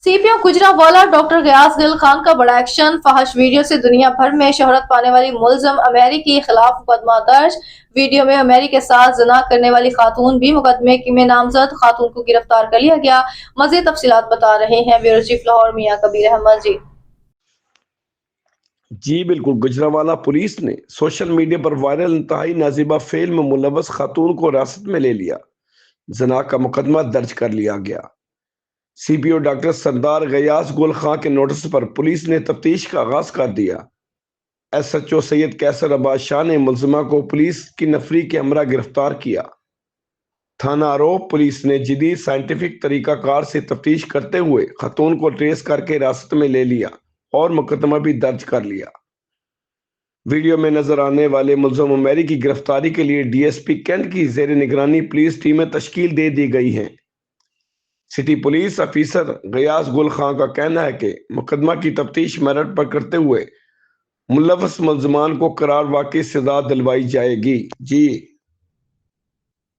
CPO Gujranwala doctor Ghiyas Gill Khan का बड़ा action, फहश video से दुनिया भर में शोहरत पाने वाली मुलजम अमेरिकी के खिलाफ मुकदमा दर्ज। वीडियो में अमेरिकी के साथ जना करने वाली खातून भी मुकदमे में नामजद, खातून को गिरफ्तार कर लिया गया। मजीद तफसीलात बता रहे हैं ब्यूरो चीफ लाहौर मियां कबीर अहमद जी। जी बिल्कुल, गुजरांवाला पुलिस ने सोशल मीडिया पर वायरल इंतहाई नाजिबा फेल में मुलव्वस खातून को हिरासत में ले लिया। जना का मुकदमा दर्ज कर लिया गया। सीपीओ डॉक्टर सरदार गयास गुल खां के नोटिस पर पुलिस ने तफ्तीश का आगाज कर दिया। एसएचओ सैयद कैसर अब्बास शाह ने मुलजिमा को पुलिस की नफरी के हमरा गिरफ्तार किया। थाना आरोप पुलिस ने जदीद साइंटिफिक तरीकाकार से तफ्तीश करते हुए खातून को ट्रेस करके हिरासत में ले लिया और मुकदमा भी दर्ज कर लिया। वीडियो में नजर आने वाले मुलजम अमेरिकी की गिरफ्तारी के लिए डीएसपी कैंट की जेर निगरानी पुलिस टीमें तश्कील दे दी गई हैं। सिटी पुलिस ऑफिसर गयास गुल खां का कहना है कि मुकदमा की तफ्तीश मेरिट पर करते हुए मुलव्वस मुलजमान को करार वाकई सजा दिलवाई जाएगी। जी।